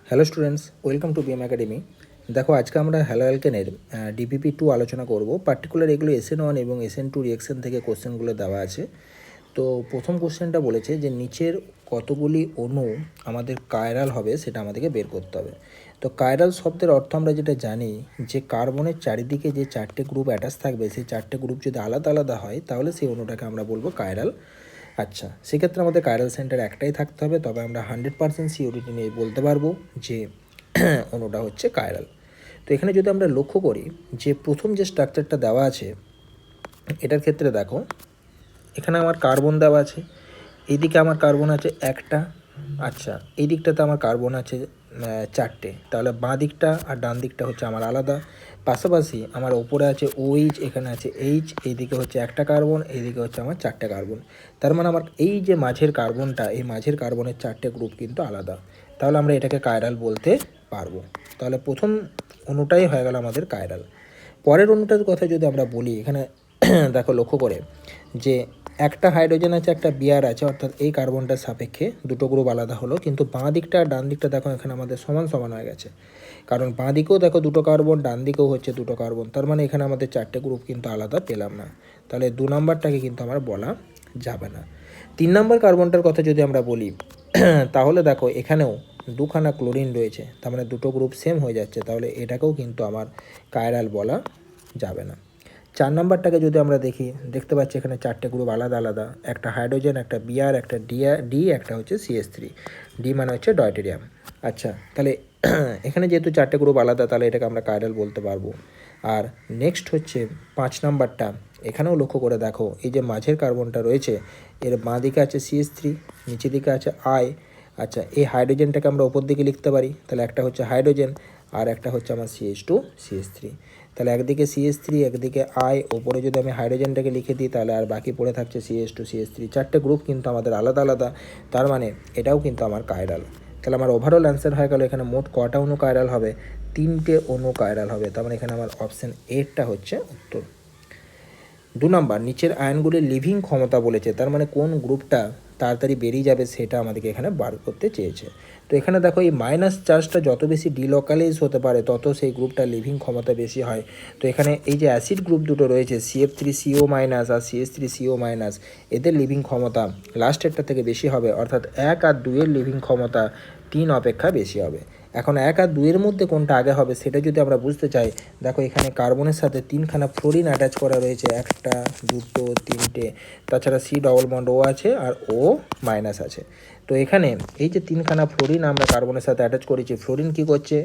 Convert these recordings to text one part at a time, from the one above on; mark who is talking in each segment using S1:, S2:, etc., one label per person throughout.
S1: Hello students, welcome to BM academy. দেখো, আজকে আমরা হ্যালো অ্যালকেনের DPP2 আলোচনা করব। পার্টিকুলার এগুলো SN1 এবং SN2 রিয়েকশন থেকে কোশ্চেনগুলো দেওয়া আছে। তো প্রথম কোশ্চেনটা বলেছে যে নিচের কতগুলি অণু আমাদের কায়রাল হবে সেটা আমাদেরকে বের করতে হবে। তো কায়রাল শব্দের অর্থ আমরা যেটা জানি যে কার্বনের চারিদিকে যে চারটে গ্রুপ অ্যাটাচ থাকবে, সেই চারটে গ্রুপ যদি আলাদা আলাদা হয় তাহলে সেই অণুটাকে আমরা বলবো কায়রাল। আচ্ছা, সেক্ষেত্রে আমাদের কায়রাল সেন্টার একটাই থাকতে হবে, তবে আমরা 100% সিওরিটি নিয়ে বলতে পারবো যে অণুটা হচ্ছে কায়রাল। তো এখানে যদি আমরা লক্ষ্য করি যে প্রথম যে স্ট্রাকচারটা দেওয়া আছে এটার ক্ষেত্রে দেখো, এখানে আমার কার্বন দেওয়া আছে, এইদিকে আমার কার্বন আছে একটা, আচ্ছা এই দিকটাতে আমার কার্বন আছে চারটে, তাহলে বাঁ দিকটা আর ডান দিকটা হচ্ছে আমার আলাদা। পাশাপাশি আমার ওপরে আছে OH, এখানে আছে H, এইদিকে হচ্ছে একটা কার্বন, এইদিকে হচ্ছে আমার চারটে কার্বন। তার মানে আমার এই যে মাঝের কার্বনটা, এই মাঝের কার্বনের চারটে গ্রুপ কিন্তু আলাদা, তাহলে আমরা এটাকে কায়রাল বলতে পারবো। তাহলে প্রথম অণুটাই হয়ে গেল আমাদের কায়রাল। পরের অণুটার কথা যদি আমরা বলি, এখানে দেখো লক্ষ্য করে যে একটা হাইড্রোজেন আছে, একটা বিআর আছে, অর্থাৎ এই কার্বনটার সাপেক্ষে দুটো গ্রুপ আলাদা হলো, কিন্তু বাঁ দিকটা আর ডান দিকটা দেখো এখানে আমাদের সমান সমান হয়ে গেছে, কারণ বাঁ দিকেও দেখো দুটো কার্বন, ডান দিকেও হচ্ছে দুটো কার্বন, তার মানে এখানে আমাদের চারটে গ্রুপ কিন্তু আলাদা পেলাম না, তাহলে 2 নম্বরটাকে কিন্তু আমার বলা যাবে না। 3 নম্বর কার্বনটার কথা যদি আমরা বলি তাহলে দেখো এখানেও দুখানা ক্লোরিন রয়েছে, তার মানে দুটো গ্রুপ সেম হয়ে যাচ্ছে, তাহলে এটাকেও কিন্তু আমার কায়রাল বলা যাবে না। 4 নম্বরটাকে যদি আমরা দেখতে পাচ্ছি এখানে চারটে গ্রুপ আলাদা আলাদা, একটা হাইড্রোজেন, একটা বিআর, একটা ডি, একটা হচ্ছে CH3, ডি মানে হচ্ছে ডয়টেরিয়াম। আচ্ছা, তাহলে এখানে যেহেতু চারটে গ্রুপ আলাদা, তাহলে এটাকে আমরা কায়রাল বলতে পারবো। আর নেক্সট হচ্ছে 5 নম্বরটা, এখানেও লক্ষ্য করে দেখো এই যে মাঝের কার্বনটা রয়েছে, এর বাঁ দিকে আছে CH3, নিচের দিকে আছে I। আচ্ছা, এই হাইড্রোজেনটাকে আমরা ওপর দিকে লিখতে পারি, তাহলে একটা হচ্ছে হাইড্রোজেন আর একটা হচ্ছে আমার CH2CH3, তাহলে একদিকে CH3 একদিকে I, ওপরে যদি আমি হাইড্রোজেনটাকে লিখে দিই তাহলে আর বাকি পড়ে থাকছে CH2CH3, চারটে গ্রুপ কিন্তু আমাদের আলাদা আলাদা, তার মানে এটাও কিন্তু আমার কায়রাল। তাহলে আমার ওভারঅল অ্যান্সার হয়ে গেল এখানে মোট কটা অণু কায়রাল হবে, 3টে অণু কায়রাল হবে, তার মানে এখানে আমার অপশান এটা হচ্ছে উত্তর। 2 নম্বর, নিচের আয়নগুলির লিভিং ক্ষমতা বলেছে, তার মানে কোন গ্রুপটা তাড়াতাড়ি বেরিয়ে যাবে সেটা আমাদেরকে এখানে বার করতে চেয়েছে। তো এখানে দেখো এই মাইনাস চার্জটা যত বেশি ডিলোকালাইজ হতে পারে তত সেই গ্রুপটা লিভিং ক্ষমতা বেশি হয়। তো এখানে এই যে অ্যাসিড গ্রুপ দুটো রয়েছে CF3CO- আর CH3CO-, এদের লিভিং ক্ষমতা লাস্টেরটা থেকে বেশি হবে, অর্থাৎ 1 আর 2 এর লিভিং ক্ষমতা 3 অপেক্ষা বেশি হবে। এখন 1 আর 2 এর মধ্যে কোনটা আগে হবে সেটা যদি আমরা বুঝতে চাই, দেখো এখানে কার্বনের সাথে 3খানা ফ্লোরিন অ্যাটাচ করা রয়েছে, একটা দুটো তিনটে, তাছাড়া C ডবল বন্ড O আছে আর O- আছে। তো এখানে এই যে 3খানা ফ্লোরিন আমরা কার্বনের সাথে অ্যাটাচ করেছি, ফ্লোরিন কী করছে,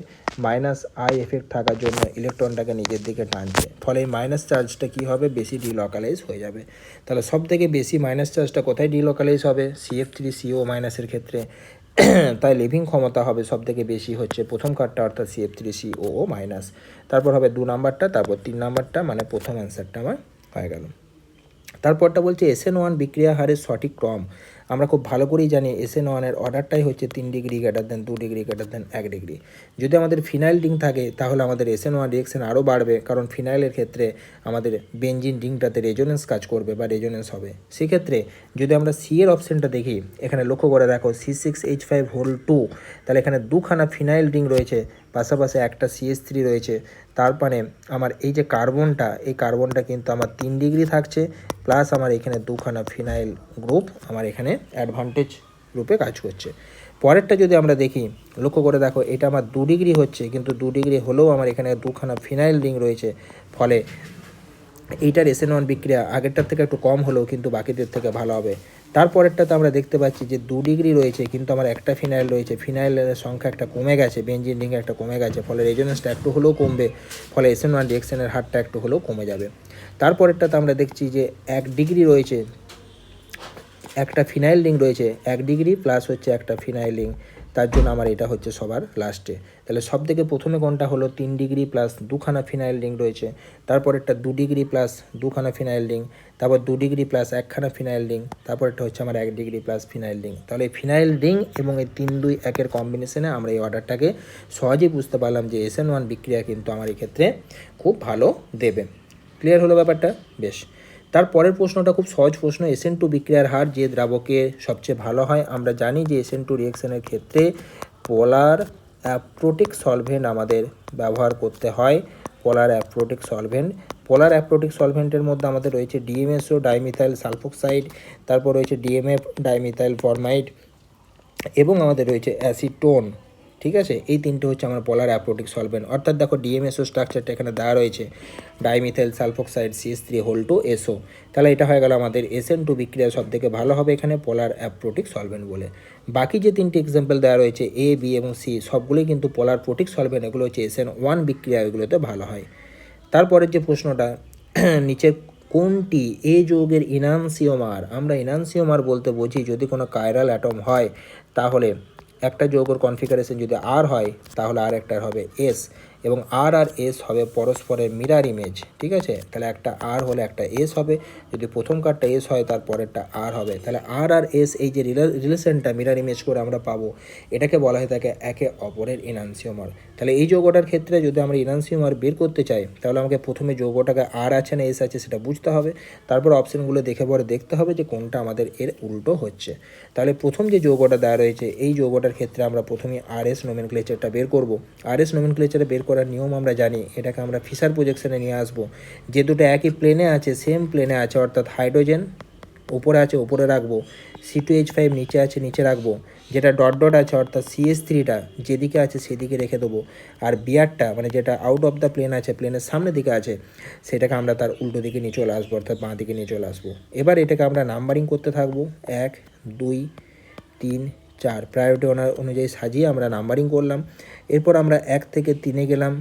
S1: -I এফেক্ট থাকার জন্য ইলেকট্রনটাকে নিজের দিকে টানছে, ফলে এই মাইনাস চার্জটা কী হবে, বেশি ডিলোকালাইজ হয়ে যাবে। তাহলে সব থেকে বেশি মাইনাস চার্জটা কোথায় ডিলোকালাইজ হবে, CF3CO- এর ক্ষেত্রে, তাই লিভিং ক্ষমতা হবে সব থেকে বেশি হচ্ছে প্রথম কার্ডটা, অর্থাৎ CF3CO-। তারপর হবে 2 নাম্বারটা, তারপর 3 নাম্বারটা, মানে প্রথম অ্যান্সারটা আমার হয়ে গেল। তারপরটা বলছে SN1 বিক্রিয়া হারের সঠিক ক্রম। আমরা খুব ভালো করেই জানি SN1-এর অর্ডারটাই হচ্ছে 3 degree greater than 2 degree greater than 1 degree. যদি আমাদের ফিনাইল রিং থাকে তাহলে আমাদের SN1 রিয়েকশন আরও বাড়বে, কারণ ফিনাইলের ক্ষেত্রে আমাদের বেঞ্জিন রিংটাতে রেজোনেন্স কাজ করবে বা রেজোনেন্স হবে। সেক্ষেত্রে যদি আমরা C এর অপশানটা দেখি, এখানে লক্ষ্য করে দেখো C6H5 2, তাহলে এখানে দুখানা ফিনাইল রিং রয়েছে, পাশাপাশি একটা CH3 রয়েছে, তার মানে আমার এই যে কার্বনটা, এই কার্বনটা কিন্তু আমার 3 ডিগ্রি থাকছে, প্লাস আমার এখানে দুখানা ফিনাইল গ্রুপ আমার এখানে অ্যাডভান্টেজ রূপে কাজ করছে। পরেরটা যদি আমরা দেখি, লক্ষ্য করে দেখো এটা আমার 2 ডিগ্রি হচ্ছে, কিন্তু 2 ডিগ্রি হলেও আমার এখানে দুখানা ফিনাইল রিং রয়েছে, ফলে এইটার SN1 বিক্রিয়া আগেরটার থেকে একটু কম হলেও কিন্তু বাকিদের থেকে ভালো হবে। তারপরেরটাতে আমরা দেখতে পাচ্ছি যে 2 ডিগ্রি রয়েছে, কিন্তু আমার একটা ফিনাইল রয়েছে, ফিনাইলের সংখ্যা একটা কমে গেছে, বেঞ্জিন রিং একটা কমে গেছে, ফলে রেজোনেন্সটা একটু হলেও কমবে, ফলে SN1 রিয়েকশনের হারটা একটু হলেও কমে যাবে। তারপরেরটাতে আমরা দেখছি যে 1 ডিগ্রি রয়েছে, একটা ফিনাইল রিং রয়েছে, 1 ডিগ্রি প্লাস হচ্ছে একটা ফিনাইল রিং, তার জন্য আমার এটা হচ্ছে সবার লাস্টে। তাহলে সব থেকে প্রথমে কোনটা হলো, 3 ডিগ্রি প্লাস দুখানা ফিনাইল রিং রয়েছে, তারপর একটা 2 ডিগ্রি প্লাস দুখানা ফিনাইল রিং, তারপর 2 ডিগ্রি প্লাস একখানা ফিনাইল রিং, তারপর একটা হচ্ছে আমার 1 ডিগ্রি প্লাস ফিনাইল রিং। তাহলে এই ফিনাইল রিং এবং এই 3, 2, 1-এর কম্বিনেশনে আমরা এই অর্ডারটাকে সহজেই বুঝতে পারলাম যে SN1 বিক্রিয়া কিন্তু আমার এই ক্ষেত্রে খুব ভালো দেবে। ক্লিয়ার হলো ব্যাপারটা? বেশ। তারপরের প্রশ্নটা খুব সহজ প্রশ্ন, SN2 বিক্রিয়ার হার যে দ্রাবকে সবচেয়ে ভালো হয়। আমরা জানি যে SN2 রিয়েকশনের ক্ষেত্রে পোলার অ্যাপ্রোটিক সলভেন্ট আমাদের ব্যবহার করতে হয়, পোলার অ্যাপ্রোটিক সলভেন্ট। পোলার অ্যাপ্রোটিক সলভেন্টের মধ্যে আমাদের রয়েছে ডিএমএসও ডাইমিথাইল সালফোক্সাইড, তারপর রয়েছে ডিএমএফ ডাইমিথাইল ফরমাইড এবং আমাদের রয়েছে অ্যাসিটোন। ঠিক আছে, এই তিনটে হচ্ছে আমার পোলার অ্যাপ্রোটিক সলভেন্ট। অর্থাৎ দেখো ডিএমএসও স্ট্রাকচারটা এখানে দেওয়া রয়েছে, ডাইমিথাইল সালফোক্সাইড CH3 তাহলে এটা হয়ে গেল আমাদের SN2 বিক্রিয়া সব থেকে ভালো হবে এখানে পোলার অ্যাপ্রোটিক সলভেন্ট বলে। বাকি যে তিনটি এক্সাম্পল দেওয়া রয়েছে A, B এবং C সবগুলোই কিন্তু পোলার প্রোটিক সলভেন্ট, এগুলো হচ্ছে SN1 বিক্রিয়া, এগুলোতে ভালো হয়। তারপরের যে প্রশ্নটা, নিচের কোনটি এ যৌগের ইনানসিওমার? আমরা ইনানসিওমার বলতে বুঝি যদি কোনো কাইরাল অ্যাটম হয় তাহলে একটা যৌগের কনফিগারেশন যদি আর হয় তাহলে আর একটার হবে এস, এবং আর এস হবে পরস্পরের মিরার ইমেজ। ঠিক আছে, তাহলে একটা আর হলে একটা এস হবে, যদি প্রথম কার্ডটা এস হয় তার পরেরটা আর হবে। তাহলে আর এস এই যে রিলেশনটা মিরার ইমেজ করে আমরা পাবো, এটাকে বলা হয়ে থাকে একে অপরের ইনানসিওমার। তাহলে এই যৌগটার ক্ষেত্রে যদি আমরা ইনানসিওমার বের করতে চাই তাহলে আমাকে প্রথমে যৌগটাকে আর আছে না এস আছে সেটা বুঝতে হবে, তারপর অপশানগুলো দেখে পরে দেখতে হবে যে কোনটা আমাদের এর উল্টো হচ্ছে। তাহলে প্রথম যে যৌগটা দেওয়া রয়েছে এই যৌগটার ক্ষেত্রে আমরা প্রথমে আরএস নোমেনক্লেচারটা বের করব। আরএস নোমেনক্লেচারে বের করার নিয়ম আমরা জানি, এটাকে আমরা ফিশার প্রজেকশনে নিয়ে আসবো। যে দুটো একই প্লেনে আছে, সেম প্লেনে আছে, অর্থাৎ হাইড্রোজেন উপরে আছে উপরে রাখবো, C2H5 নিচে আছে নিচে রাখবো, যেটা ডট ডট আছে অর্থাৎ CH3টা যেদিকে আছে সেদিকে রেখে দেবো, আর বিয়ারটা মানে যেটা আউট অফ দ্য প্লেন আছে, প্লেনের সামনের দিকে আছে, সেটাকে আমরা তার উল্টো দিকে নিয়ে চলে আসবো, অর্থাৎ বাঁ দিকে নিয়ে চলে আসবো। এবার এটাকে আমরা নাম্বারিং করতে থাকবো, 1 2 3 4 প্রায়োরিটি অনুযায়ী সাজিয়ে আমরা নাম্বারিং করলাম। এরপর আমরা 1 থেকে 3-এ গেলাম,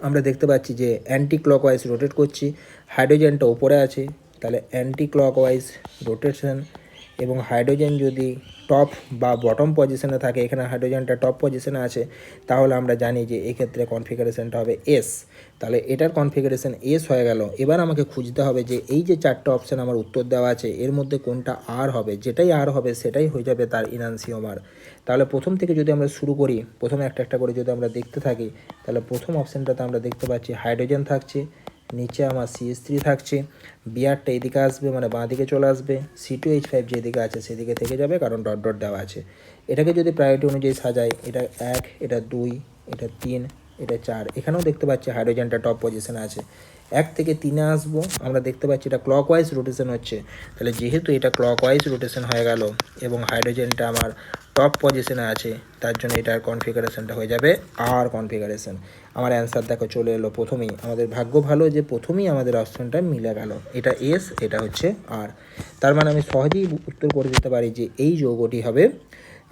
S1: আমরা দেখতে পাচ্ছি যে অ্যান্টি ক্লকওয়াইজ রোটেট করছি, হাইড্রোজেনটা উপরে আছে, তাহলে অ্যান্টি ক্লকওয়াইজ রোটেশন। এবং হাইড্রোজেন যদি টপ বা বটম পজিশনে থাকে, এখানে হাইড্রোজেনটা টপ পজিশনে আছে, তাহলে আমরা জানি যে এক্ষেত্রে কনফিগারেশনটা হবে এস। তাহলে এটার কনফিগারেশন এস হয়ে গেল। এবার আমাকে খুঁজতে হবে যে এই যে চারটে অপশান আমার উত্তর দেওয়া আছে এর মধ্যে কোনটা আর হবে, যেটাই আর হবে সেটাই হয়ে যাবে তার ইনানসিওমার। তাহলে প্রথম থেকে যদি আমরা শুরু করি, প্রথমে একটা একটা করে যদি আমরা দেখতে থাকি, তাহলে প্রথম অপশানটাতে আমরা দেখতে পাচ্ছি হাইড্রোজেন থাকছে, নিচে আমার CH3 থাকছে, বিয়ারটা এদিকে আসবে মানে বাঁ দিকে চলে আসবে, C2H5 যেদিকে আছে সেদিকে থেকে যাবে কারণ ডট ডট দেওয়া আছে। এটাকে যদি প্রায়োরিটি অনুযায়ী সাজাই, এটা 1, এটা 2, এটা 3, এটা 4, এখানেও দেখতে পাচ্ছি হাইড্রোজেনটা টপ পজিশনে আছে। 1 থেকে 3-এ আসবো, আমরা দেখতে পাচ্ছি এটা ক্লকওয়াইজ রোটেশন হচ্ছে, তাহলে যেহেতু এটা ক্লকওয়াইজ রোটেশন হয়ে গেল এবং হাইড্রোজেনটা আমার টপ পজিশনে আছে, তার জন্য এটার কনফিগারেশনটা হয়ে যাবে আর কনফিগারেশন। আমার অ্যান্সার দেখো চলে এলো প্রথমেই, আমাদের ভাগ্য ভালো যে প্রথমেই আমাদের অপশনটা মিলে গেল, এটা এস এটা হচ্ছে আর। তার মানে আমি সহজেই উত্তর করে দিতে পারি যে এই যৌগটি হবে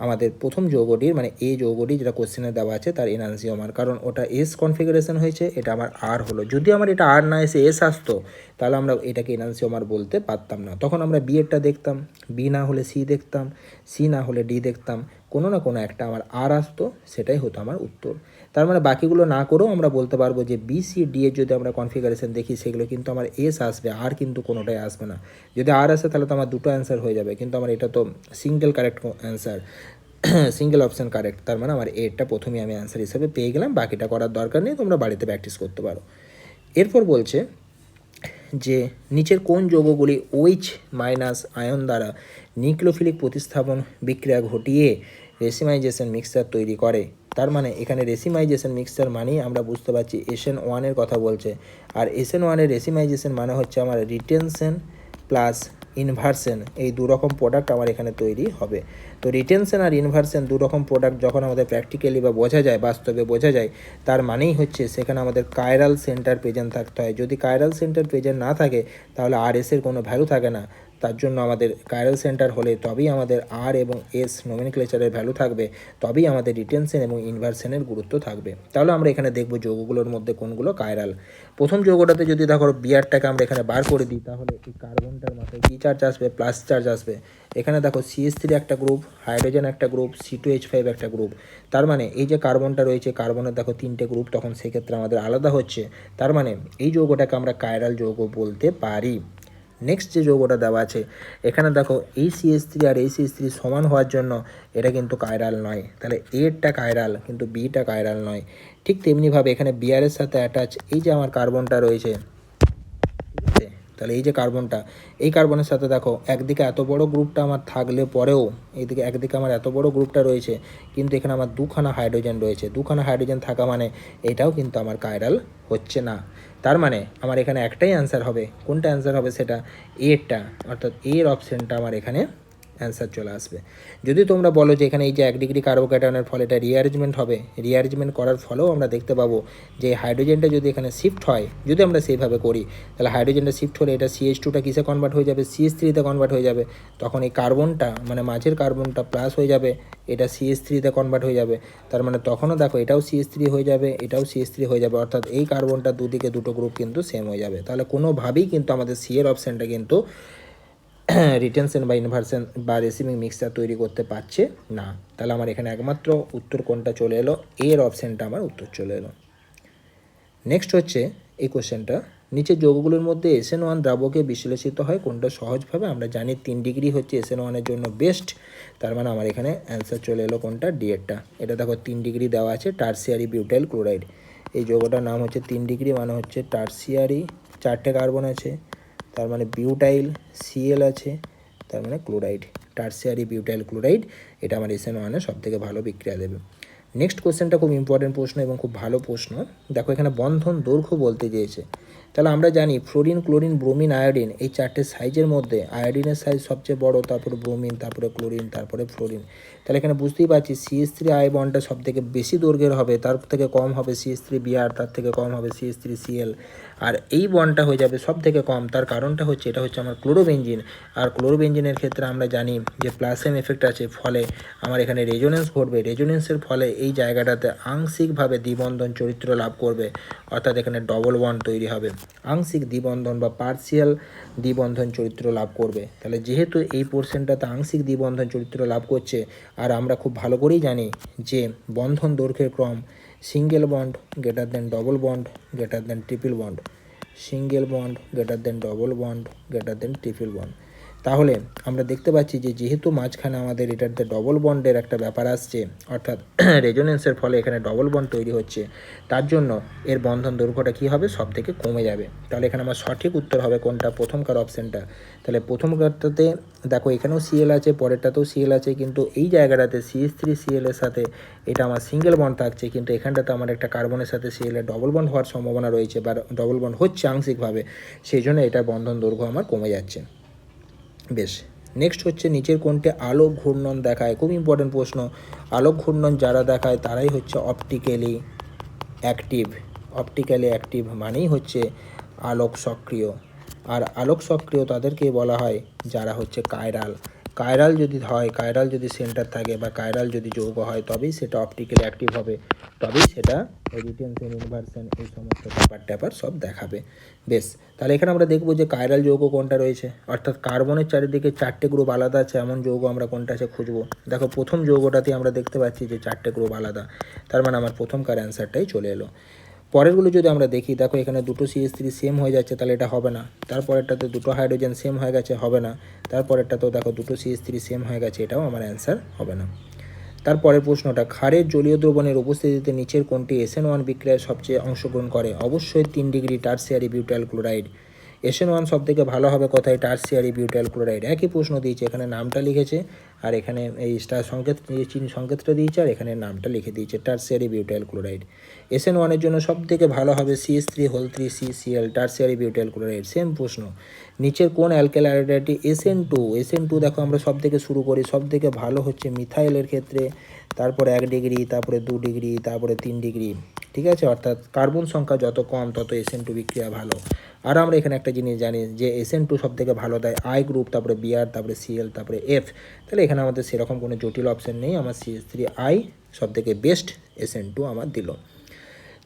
S1: আমাদের প্রথম যৌগটির, মানে এই যৌগটি যেটা কোশ্চেনে দেওয়া আছে তার এনানসিওমার, কারণ ওটা এস কনফিগারেশন হয়েছে, এটা আমার আর হলো। যদি আমার এটা আর না এসে এস আসতো তাহলে আমরা এটাকে এনানসিওমার বলতে পারতাম না, তখন আমরা বি এরটা দেখতাম, বি না হলে সি দেখতাম, সি না হলে ডি দেখতাম, কোনো না কোনো একটা আমার আর আসতো, সেটাই হতো আমার উত্তর। তার মানে বাকিগুলো না করেও আমরা বলতে পারবো যে বি সি ডি এর যদি আমরা কনফিগারেশন দেখি সেগুলো কিন্তু আমার এস আসবে, আর কিন্তু কোনোটাই আসবে না। যদি আর আসে তাহলে তো আমার দুটো অ্যান্সার হয়ে যাবে, কিন্তু আমার এটা তো single correct answer, single option correct, তার মানে আমার এরটা প্রথমেই আমি অ্যান্সার হিসেবে পেয়ে গেলাম, বাকিটা করার দরকার নেই, তোমরা বাড়িতে প্র্যাকটিস করতে পারো। এরপর বলছে যে নিচের কোন যৌগগুলি OH মাইনাস আয়ন দ্বারা নিউক্লিওফিলিক প্রতিস্থাপন বিক্রিয়া ঘটিয়ে রেসিমাইজেশন মিক্সচার তৈরি করে। তার মানে এখানে রেসিমাইজেশন মিক্সচার মানেই আমরা বুঝতে পারছি SN1 কথা বলছে, আর SN1 রেসিমাইজেশন মানে হচ্ছে আমার রিটেনশন প্লাস ইনভার্সেন, এই দুরকম প্রোডাক্ট আমার এখানে তৈরি হবে। তো রিটেনশন আর ইনভার্সেন দুরকম প্রোডাক্ট যখন আমাদের প্র্যাকটিক্যালি বা বোঝা যায়, বাস্তবে বোঝা যায়, তার মানেই হচ্ছে সেখানে আমাদের কাইরাল সেন্টার প্রেজেন্ট থাকতে হয়। যদি কাইরাল সেন্টার প্রেজেন্ট না থাকে তাহলে আর এসের কোনো ভ্যালু থাকে না, তার জন্য আমাদের কাইরাল সেন্টার হলে তবেই আমাদের আর এবং এস নোমেনক্লেচারের ভ্যালু থাকবে, তবেই আমাদের রিটেনশন এবং ইনভার্সেনের গুরুত্ব থাকবে। তাহলে আমরা এখানে দেখব যৌগগুলোর মধ্যে কোনগুলো কাইরাল। প্রথম যৌগটাতে যদি দেখো বিয়ারটাকে আমরা এখানে বার করে দিই, তাহলে এই কার্বনটার মাথায় কী চার্জ আসবে? প্লাস চার্জ আসবে। এখানে দেখো CH3 একটা গ্রুপ, হাইড্রোজেন একটা গ্রুপ, C2H5 একটা গ্রুপ। তার মানে এই যে কার্বনটা রয়েছে, কার্বনের দেখো 3টে গ্রুপ, তখন সেক্ষেত্রে আমাদের আলাদা হচ্ছে, তার মানে এই যৌগটাকে আমরা কাইরাল যৌগ বলতে পারি। নেক্সট যে যৌগটা দেওয়া আছে এখানে দেখো এই CH3 আর এই CH3 সমান হওয়ার জন্য এটা কিন্তু কাইরাল নয়, তাহলে এরটা কাইরাল কিন্তু বিটা কাইরাল নয়। ঠিক তেমনিভাবে এখানে বিআরের সাথে অ্যাটাচ এই যে আমার কার্বনটা রয়েছে, ঠিক আছে, তাহলে এই যে কার্বনটা, এই কার্বনের সাথে দেখো একদিকে এত বড় গ্রুপটা আমার থাকলে পরেও এইদিকে একদিকে আমার এত বড় গ্রুপটা রয়েছে, কিন্তু এখানে আমার দুখানা হাইড্রোজেন রয়েছে। দুখানা হাইড্রোজেন থাকা মানে এটাও কিন্তু আমার কাইরাল হচ্ছে না। তার মানে আমার এখানে একটাই অ্যান্সার হবে। কোনটা অ্যান্সার হবে? সেটা এরটা, অর্থাৎ এর অপশানটা আমার এখানে অ্যান্সার চলে আসবে। যদি তোমরা বলো যে এখানে এই যে 1 ডিগ্রি কার্বোক্যাটায়নের ফলে এটা রিঅ্যারেঞ্জমেন্ট হবে, রিঅ্যারেঞ্জমেন্ট করার ফলেও আমরা দেখতে পাবো যে হাইড্রোজেনটা যদি এখানে শিফট হয়, যদি আমরা সেইভাবে করি, তাহলে হাইড্রোজেনটা শিফট হলে এটা CH2টা কিসে কনভার্ট হয়ে যাবে? CH3তে কনভার্ট হয়ে যাবে। তখন এই কার্বনটা মানে মাঝের কার্বনটা প্লাস হয়ে যাবে, এটা CH3তে কনভার্ট হয়ে যাবে। তার মানে তখনও দেখো এটাও CH3 হয়ে যাবে, এটাও CH3 হয়ে যাবে, অর্থাৎ এই কার্বনটা দুদিকে দুটো গ্রুপ কিন্তু সেম হয়ে যাবে। তাহলে কোনোভাবেই কিন্তু আমাদের সি এর অপশানটা কিন্তু রিটেনশন বা ইনভার্সন বা রেসিভিং মিক্সচার তৈরি করতে পারছে না। তাহলে আমার এখানে একমাত্র উত্তর কোনটা চলে এলো? এর অপশানটা আমার উত্তর চলে এলো। নেক্সট হচ্ছে এই কোশ্চেনটা, নিচের যৌগগুলোর মধ্যে SN1 দ্রাবকে বিশ্লেষিত হয় কোনটা সহজভাবে? আমরা জানি 3 ডিগ্রি হচ্ছে SN1-এর জন্য বেস্ট। তার মানে আমার এখানে অ্যান্সার চলে এলো কোনটা? ডিএরটা। এটা দেখো 3 ডিগ্রি দেওয়া আছে, টার্সিয়ারি বিউটাইল ক্লোরাইড। এই যৌগটার নাম হচ্ছে 3 ডিগ্রি, মানে হচ্ছে টার্সিয়ারি, 4টে কার্বন আছে, তার মানে বিউটাইল, Cl আছে, তার মানে ক্লোরাইড, টার্সিয়ারি বিউটাইল ক্লোরাইড। এটা আমার SN1-এ সবথেকে ভালো বিক্রিয়া দেবে। নেক্সট কোশ্চেনটা খুব ইম্পর্টেন্ট প্রশ্ন এবং খুব ভালো প্রশ্ন। দেখো এখানে বন্ধন দৈর্ঘ্য বলতে চেয়েছে। তাহলে আমরা জানি ফ্লোরিন, ক্লোরিন, ব্রোমিন, আয়োডিন, এই 4টে সাইজের মধ্যে আয়োডিনের সাইজ সবচেয়ে বড়, তারপরে ব্রোমিন, তারপরে ক্লোরিন, তারপরে ফ্লোরিন। তাহলে এখানে বুঝতেই পারছি CH3 বন্ডটা সব থেকে বেশি দৈর্ঘ্যের হবে, তার থেকে কম হবে CH3Br, তার থেকে কম হবে CH3Cl, আর এই বন্ডটা হয়ে যাবে সব থেকে কম। তার কারণটা হচ্ছে এটা হচ্ছে আমার ক্লোরোবেঞ্জিন, আর ক্লোরোবেঞ্জিনের ক্ষেত্রে আমরা জানি যে প্লাসেম এফেক্ট আছে, ফলে আমার এখানে রেজোনেন্স ঘটবে। রেজোনেন্সের ফলে এই জায়গাটাতে আংশিকভাবে দ্বিবন্ধন চরিত্র লাভ করবে, অর্থাৎ এখানে ডবল বন্ড তৈরি হবে, আংশিক দ্বিবন্ধন বা পার্সিয়াল দ্বিবন্ধন চরিত্র লাভ করবে। তাহলে যেহেতু এই পোর্শনটাতে আংশিক দ্বিবন্ধন চরিত্র লাভ করছে, আর আমরা খুব ভালো করেই জানি যে বন্ধন দৈর্ঘ্যের ক্রম single bond greater than double bond greater than triple bond, single bond greater than double bond greater than triple bond. তাহলে আমরা দেখতে পাচ্ছি যে যেহেতু মাঝখানে আমাদের এটাতে ডবল বন্ডের একটা ব্যাপার আসছে, অর্থাৎ রেজোনেন্সের ফলে এখানে ডবল বন্ড তৈরি হচ্ছে, তার জন্য এর বন্ধন দৈর্ঘ্যটা কী হবে? সব থেকে কমে যাবে। তাহলে এখানে আমার সঠিক উত্তর হবে কোনটা? প্রথমকার অপশানটা। তাহলে প্রথমকারটাতে দেখো এখানেও Cl আছে, পরেরটাতেও Cl আছে, কিন্তু এই জায়গাটাতে CH3Cl এর সাথে এটা আমার সিঙ্গেল বন্ড থাকছে, কিন্তু এখানটাতে আমার একটা কার্বনের সাথে Cl এর ডবল বন্ড হওয়ার সম্ভাবনা রয়েছে, বা ডবল বন্ড হচ্ছে আংশিকভাবে, সেই জন্য এটা বন্ধন দৈর্ঘ্য আমার কমে যাচ্ছে। বেশ, নেক্সট হচ্ছে নিচের কোনটি আলোক ঘূর্ণন দেখায়? খুব ইম্পর্টেন্ট প্রশ্ন। আলোক ঘূর্ণন যারা দেখায় তারাই হচ্ছে অপটিক্যালি অ্যাক্টিভ। অপটিক্যালি অ্যাক্টিভ মানেই হচ্ছে আলোক সক্রিয়, আর আলোক সক্রিয় তাদেরকে বলা হয় যারা হচ্ছে কাইরাল। কাইরাল যদি হয়, কাইরাল যদি সেন্টার থাকে বা কাইরাল যদি যৌগ হয়, তবেই সেটা অপটিক্যালি অ্যাক্টিভ হবে, তবেই সেটা রিটেনশন, ইনভার্সন, এই সমস্ত ব্যাপার সব দেখাবে। বেশ, তাহলে এখানে আমরা দেখব যে কাইরাল যৌগ কোনটা রয়েছে, অর্থাৎ কার্বনের চারিদিকে 4টে গ্রুপ আলাদা আছে এমন যৌগ আমরা কোনটা আছে খুঁজবো। দেখো প্রথম যৌগটাতে আমরা দেখতে পাচ্ছি যে 4টে গ্রুপ আলাদা, তার মানে আমার প্রথমকার অ্যান্সারটাই চলে এলো। পরেরগুলো যদি আমরা দেখি, দেখো এখানে দুটো CH3 সেম হয়ে যাচ্ছে, তাহলে এটা হবে না। তারপরেরটাতে দুটো হাইড্রোজেন সেম হয়ে গেছে, হবে না। তারপরেরটাতেও দেখো দুটো CH3 সেম হয়ে গেছে, এটাও আমার অ্যান্সার হবে না। তারপরের প্রশ্নটা, ক্ষারের জলীয় দ্রবণের উপস্থিতিতে নিচের কোনটি SN1 বিক্রিয়ায় সবচেয়ে অংশগ্রহণ করে? অবশ্যই 3 degree tertiary butyl chloride. SN1 সব থেকে ভালো হবে কোথায়? Tertiary butyl chloride. একই প্রশ্ন দিয়েছে, এখানে নামটা লিখেছে, আর এখানে এই স্টার সংকেত চিহ্ন সংকেতটা দিয়েছে, আর এখানে নামটা লিখে দিয়েছে টার্সিয়ারি বিউটাইল ক্লোরাইড। SN1-এর জন্য সব থেকে ভালো হবে CH3CCl, tertiary butyl chloride. Same প্রশ্ন, নিচের কোন অ্যালকাইল হাইড্রাইডটি SN2 দেখো আমরা সব থেকে শুরু করি, সব থেকে ভালো হচ্ছে মিথাইলের ক্ষেত্রে, তারপরে 1 ডিগ্রি, তারপরে 2 ডিগ্রি, তারপরে 3 ডিগ্রি, ঠিক আছে, অর্থাৎ কার্বন সংখ্যা যত কম তত SN2 বিক্রিয়া ভালো। আর আমরা এখানে একটা জিনিস জানি যে SN2 সব থেকে ভালো দেয় I গ্রুপ, তারপরে Br, তারপরে Cl, তারপরে F। তাহলে এখানে আমাদের সেরকম কোনো জটিল অপশান নেই, আমার CH3I সব থেকে বেস্ট, SN2 আমার দিল।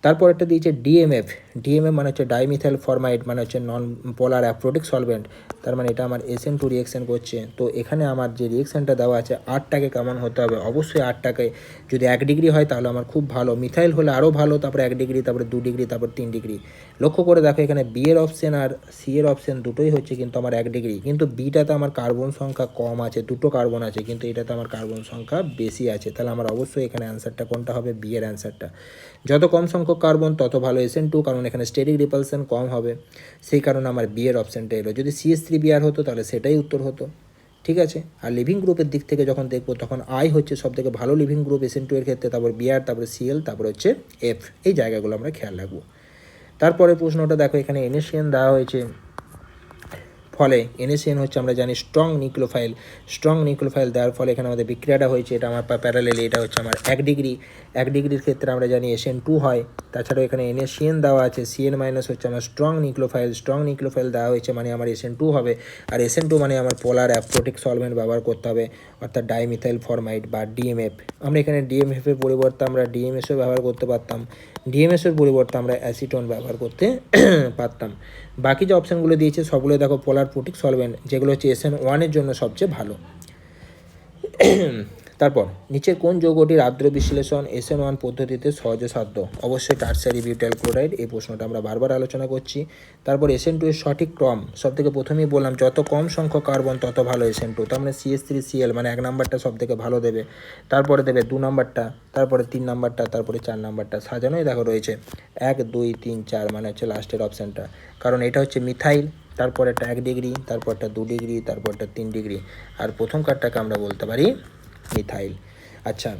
S1: তারপর একটা দিয়েছে DMF। DMF মানে হচ্ছে ডাইমিথাইল ফরমাইড, মানে হচ্ছে নন পোলার অ্যাপ্রোটিক সলভেন্ট, তার মানে এটা আমার SN2 রিয়েকশান করছে। তো এখানে আমার যে রিয়েকশানটা দেওয়া আছে 8টাকে কেমন হতে হবে? অবশ্যই 8টাকে, যদি 1 ডিগ্রি হয় তাহলে আমার খুব ভালো, মিথাইল হলে আরও ভালো, তারপরে 1 ডিগ্রি, তারপরে 2 ডিগ্রি, তারপর 3 ডিগ্রি। লক্ষ্য করে দেখো এখানে B এর অপশান আর C এর অপশান দুটোই হচ্ছে কিন্তু আমার 1 ডিগ্রি, কিন্তু বিটাতে আমার কার্বন সংখ্যা কম আছে, দুটো কার্বন আছে, কিন্তু এটাতে আমার কার্বন সংখ্যা বেশি আছে। তাহলে আমার অবশ্যই এখানে অ্যান্সারটা কোনটা হবে? B এর অ্যান্সারটা। যত কম সংখ্যক সংখ্যক কার্বন তত ভালো SN2, কারণ এখানে স্টেরিক রিপালশন কম হবে, সেই কারণে আমার বি এর অপশানটা এলো। যদি CH3Br হতো তাহলে সেটাই উত্তর হতো, ঠিক আছে। আর লিভিং গ্রুপের দিক থেকে যখন দেখবো তখন আই হচ্ছে সবথেকে ভালো লিভিং গ্রুপ SN2 এর ক্ষেত্রে, তারপর Br, তারপরে Cl, তারপর হচ্ছে F। এই জায়গাগুলো আমরা খেয়াল রাখবো। তারপরে প্রশ্নটা দেখো, এখানে NaCN দেওয়া হয়েছে, ফলে NaCN হচ্ছে আমরা জানি স্ট্রং নিউক্লিওফাইল দেওয়ার ফলে এখানে আমাদের বিক্রিয়াটা হয়েছে, এটা আমার প্যারালেল, এটা হচ্ছে আমার 1 ডিগ্রি। 1 ডিগ্রির ক্ষেত্রে আমরা জানি SN2 হয়। তাছাড়াও এখানে NaCN দেওয়া আছে, CN মাইনাস হচ্ছে আমার স্ট্রং নিউক্লিওফাইল দেওয়া হয়েছে, মানে আমার SN2 হবে। আর SN2 মানে আমার পোলার অ্যাপ্রোটিক সলভেন্ট ব্যবহার করতে হবে, অর্থাৎ ডাইমিথাইল ফরমাইড বা DMF। আমরা এখানে DMF এর পরিবর্তে আমরা DMSও ব্যবহার করতে পারতাম, DMS এর পরিবর্তে আমরা অ্যাসিটোন ব্যবহার করতে পারতাম। বাকি যে অপশানগুলো দিয়েছে সবগুলো দেখো পোলার প্রোটিক সলভেন্ট, যেগুলো হচ্ছে SN1 এর জন্য সবচেয়ে ভালো। তারপর নিচের কোন যৌগটির আর্দ্র বিশ্লেষণ SN1 পদ্ধতিতে সহজসাধ্য? অবশ্যই টারশারি বিউটাইল ক্লোরাইড। এই প্রশ্নটা আমরা বারবার আলোচনা করছি। তারপর SN2 এর সঠিক ক্রম, সবথেকে প্রথমেই বললাম যত কম সংখ্যক কার্বন তত ভালো SN2, তার মানে CH3Cl, মানে 1 নাম্বারটা সবথেকে ভালো দেবে, তারপরে দেবে 2 নাম্বারটা, তারপরে 3 নাম্বারটা, তারপরে 4 নাম্বারটা। সাজানোই দেখো রয়েছে 1 2 3 4, মানে হচ্ছে লাস্টের অপশানটা, কারণ এটা হচ্ছে মিথাইল, তারপর একটা 1 ডিগ্রি, তারপরটা 2 ডিগ্রি, তারপরটা 3 ডিগ্রি, আর প্রথম কার্ডটাকে আমরা বলতে পারি মিথাইল। আচ্ছা,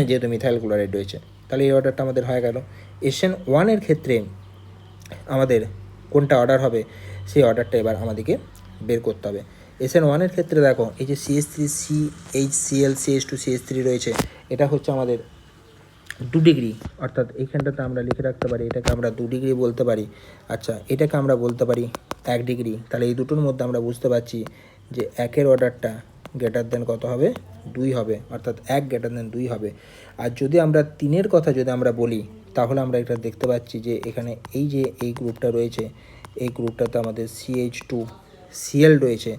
S1: যেহেতু মিথাইল ক্লোরাইড রয়েছে, তাহলে এই অর্ডারটা আমাদের হয়ে গেল। SN1 এর ক্ষেত্রে আমাদের কোনটা অর্ডার হবে সেই অর্ডারটা এবার আমাদেরকে বের করতে হবে। SN1 এর ক্ষেত্রে দেখো এই যে CH3CHCl CH2 CH3 রয়েছে, এটা হচ্ছে আমাদের 2 ডিগ্রি, অর্থাৎ এইখানটাতে আমরা লিখে রাখতে পারি, এটাকে আমরা 2 ডিগ্রি বলতে পারি। আচ্ছা, এটাকে আমরা বলতে পারি 1 ডিগ্রি। তাহলে এই দুটোর মধ্যে আমরা বুঝতে পারছি যে 1-এর অর্ডারটা গ্রেটার দেন কত হবে? 2 হবে, অর্থাৎ 1 গ্রেটার দেন 2 হবে। আর যদি আমরা 3-এর কথা যদি আমরা বলি, তাহলে আমরা এটা দেখতে পাচ্ছি যে এখানে এই যে এই গ্রুপটা রয়েছে, এই গ্রুপটাতে আমাদের CH2Cl রয়েছে,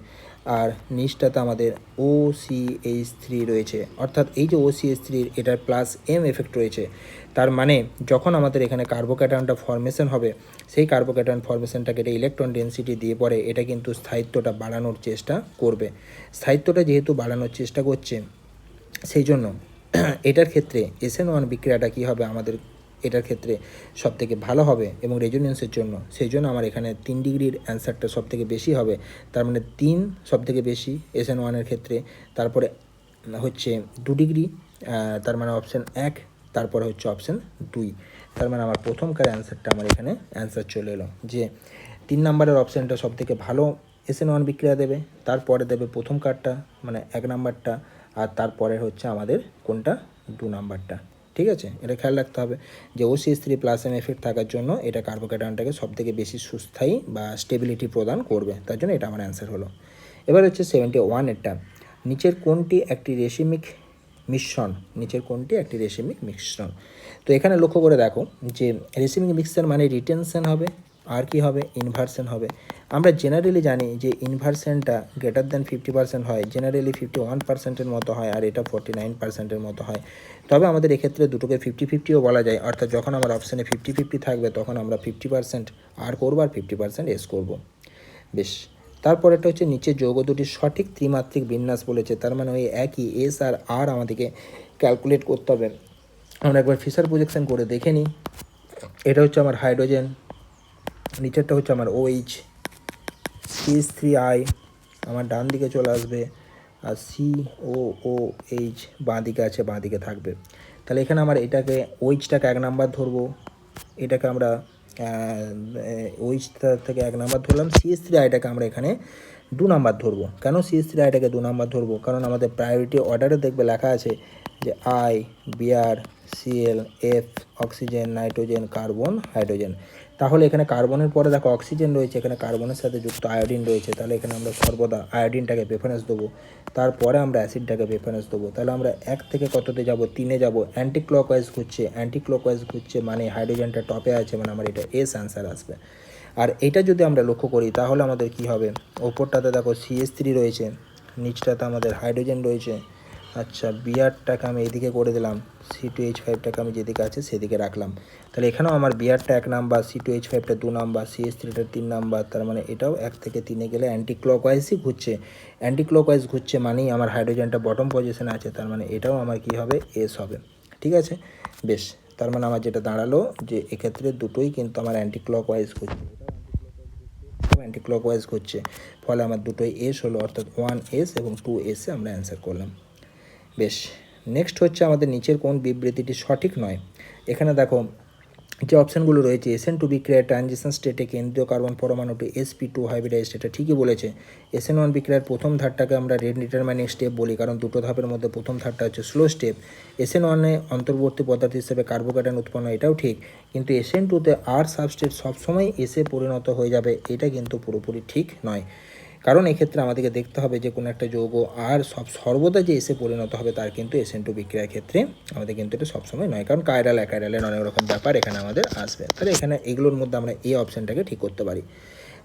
S1: আর নিচটাতে আমাদের OCH3 রয়েছে, অর্থাৎ এই যে OCH3 এটার প্লাস M এফেক্ট রয়েছে। তার মানে যখন আমাদের এখানে কার্বোক্যাটায়নটা ফর্মেশন হবে, সেই কার্বোক্যাটায়ন ফর্মেশনটাকে এটা ইলেকট্রন ডেনসিটি দিয়ে পরে এটা কিন্তু স্থায়িত্বটা বাড়ানোর চেষ্টা করবে। স্থায়িত্বটা যেহেতু বাড়ানোর চেষ্টা করছে, সেই জন্য এটার ক্ষেত্রে SN1 বিক্রিয়াটা কী হবে আমাদের, এটার ক্ষেত্রে সবথেকে ভালো হবে এবং রেজোনেন্সের জন্য, সেই জন্য আমার এখানে 3 ডিগ্রির অ্যান্সারটা সবথেকে বেশি হবে। তার মানে 3 সবথেকে বেশি SN1 এর ক্ষেত্রে, তারপরে হচ্ছে 2 ডিগ্রি, তার মানে অপশান 1, তারপরে হচ্ছে অপশান 2। তার মানে আমার প্রথমকার অ্যান্সারটা আমার এখানে অ্যান্সার চলে এলো যে 3 নাম্বারের অপশানটা সবথেকে ভালো SN1 বিক্রিয়া দেবে, তারপরে দেবে প্রথম কার্ডটা মানে 1 নাম্বারটা, আর তারপরে হচ্ছে আমাদের কোনটা 2 নাম্বারটা। ঠিক আছে, এটা খেয়াল রাখতে হবে যে OCH3 প্লাস M এফেক্ট থাকার জন্য এটা কার্বোক্যাটায়নটাকে সবথেকে বেশি সুস্থায়ী বা স্টেবিলিটি প্রদান করবে, তার জন্য এটা আমার অ্যান্সার হলো। এবার হচ্ছে 71 এরটা, নিচের কোনটি একটি রেশিমিক মিশ্রণ? তো এখানে লক্ষ্য করে দেখো যে রেশিমিক মিক্সচার মানে রিটেনশন হবে, আর কি হবে? ইনভার্সন হবে। আমরা জেনারেলি জানি যে ইনভার্সনটা গ্রেটার দ্যান 50% হয়, জেনারেলি 51%-এর মতো হয়, আর এটা 49%-এর মতো হয়। তবে আমাদের এক্ষেত্রে দুটোকে 50-50ও বলা যায়, অর্থাৎ যখন আমার অপশানে 50-50 থাকবে তখন আমরা 50% আর করবো আর 50% এস করবো। বেশ, তারপরেটা হচ্ছে নিচের যৌগ দুটির সঠিক ত্রিমাত্রিক বিন্যাস বলেছে, তার মানে ওই একই এস আর আর আমাদেরকে ক্যালকুলেট করতে হবে। আমরা একবার ফিশার প্রজেকশন করে দেখে নিই। এটা হচ্ছে আমার হাইড্রোজেন, নিচেরটা হচ্ছে আমার OH, CH3I আমার ডান দিকে চলে আসবে, আর COOH বাঁ দিকে আছে, বাঁ দিকে থাকবে। তাহলে এখানে আমার এটাকে OH-টাকে 1 নাম্বার ধরবো, এটাকে আমরা OH থেকে 1 নাম্বার ধরলাম, CH3I-টাকে আমরা এখানে 2 নাম্বার ধরবো। কেন CH3I-টাকে 2 নাম্বার ধরবো? কারণ আমাদের প্রায়োরিটি অর্ডারে দেখবে লেখা আছে যে I, Br, Cl, F, oxygen, nitrogen, carbon, hydrogen. তাহলে এখানে কার্বনের পরে দেখো অক্সিজেন রয়েছে, এখানে কার্বনের সাথে যুক্ত আয়োডিন রয়েছে, তাহলে এখানে আমরা সর্বদা আয়োডিনটাকে প্রেফারেন্স দেবো, তারপরে আমরা অ্যাসিডটাকে প্রেফারেন্স দেবো। তাহলে আমরা 1 থেকে কততে যাব? 3-এ যাবো। অ্যান্টি ক্লকওয়াইজ ঘুরছে মানে হাইড্রোজেনটা টপে আছে, মানে আমার এটা এস অ্যান্সার আসবে। আর এটা যদি আমরা লক্ষ্য করি তাহলে আমাদের কি হবে? ওপরটাতে দেখো CH3 রয়েছে, নিচটাতে আমাদের হাইড্রোজেন রয়েছে। আচ্ছা, বিআরটাকে আমি এদিকে করে দিলাম, C2H5টাকে আমি যেদিকে আছে সেদিকে রাখলাম। তাহলে এখানেও আমার বিআরটা 1 নাম্বার, C2H5টা 2 নাম্বার, CH3টা 3 নাম্বার, তার মানে এটাও 1 থেকে 3-এ গেলে অ্যান্টি ক্লকওয়াইজই ঘুরছে মানেই আমার হাইড্রোজেনটা বটম পজিশনে আছে, তার মানে এটাও আমার কি হবে? এস হবে। ঠিক আছে, বেশ। তার মানে আমার যেটা দাঁড়ালো যে এক্ষেত্রে দুটোই কিন্তু আমার অ্যান্টি ক্লকওয়াইজ ঘুরছে, অ্যান্টি ক্লকওয়াইজ ঘুরছে, ফলে আমার দুটোই এস হলো, অর্থাৎ 1s এবং 2s আমরা অ্যান্সার করলাম। বেশ, নেক্সট হচ্ছে আমাদের নিচের কোন বিবৃতিটি সঠিক নয়। এখানে দেখো যে অপশানগুলো রয়েছে, এসএন টু বিক্রিয়ার ট্রানজিশন স্টেটে কেন্দ্রীয় কার্বন পরমাণুটি sp2 হাইব্রিডাইজড, এটা ঠিকই বলেছে। SN1 বিক্রিয়ার প্রথম ধাপটাকে আমরা রেট ডিটারমাইনিং স্টেপ বলি, কারণ দুটো ধাপের মধ্যে প্রথম ধাপটা হচ্ছে স্লো স্টেপ। SN1-এ অন্তর্বর্তী পদার্থ হিসেবে কার্বোক্যাটায়ন উৎপন্ন, এটাও ঠিক, কিন্তু SN2-তে আর সাবস্টেট সবসময় এসে পরিণত হয়ে যাবে, এটা কিন্তু পুরোপুরি ঠিক নয়। কারণ এক্ষেত্রে আমাদেরকে দেখতে হবে যে কোনো একটা যৌগ আর সর্বদা যে এসে পরিণত হবে তার কিন্তু SN2 বিক্রিয়ার ক্ষেত্রে আমাদের কিন্তু এটা সবসময় নয়, কারণ কাইরাল অ্যাকাইরালের অনেক রকম ব্যাপার এখানে আমাদের আসবে। তাহলে এখানে এগুলোর মধ্যে আমরা এই অপশানটাকে ঠিক করতে পারি।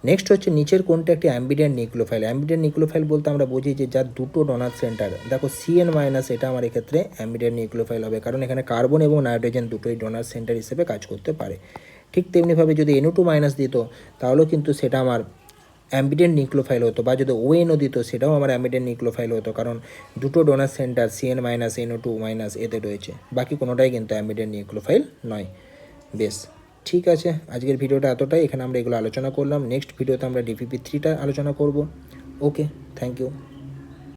S1: নেক্সট হচ্ছে নিচের কোনটা একটি অ্যাম্বিডেন্ট নিউক্লিওফাইল। অ্যাম্বিডেন্ট নিউক্লিওফাইল বলতে আমরা বুঝি যে যার দুটো ডোনার সেন্টার, দেখো CN- এটা আমার এক্ষেত্রে অ্যাম্বিডেন্ট নিউক্লিওফাইল হবে, কারণ এখানে কার্বন এবং নাইট্রোজেন দুটোই ডোনার সেন্টার হিসেবে কাজ করতে পারে। ঠিক তেমনিভাবে যদি NO2- দিত তাহলেও কিন্তু সেটা আমার অ্যাম্বিডেন্ট নিউক্লিওফাইল হতো, বা যদি ONO দিত সেটাও আমার অ্যাম্বিডেন্ট নিউক্লিওফাইল হতো, কারণ দুটো ডোনার সেন্টার CN- NO2- এতে রয়েছে, বাকি কোনোটাই কিন্তু অ্যাম্বিডেন্ট নিউক্লিওফাইল নয়। বেশ, ঠিক আছে, আজকের ভিডিওটা এতটাই, এখানে আমরা এগুলো আলোচনা করলাম। নেক্সট ভিডিওতে আমরা DPP3টা আলোচনা করব। ওকে, থ্যাংক ইউ।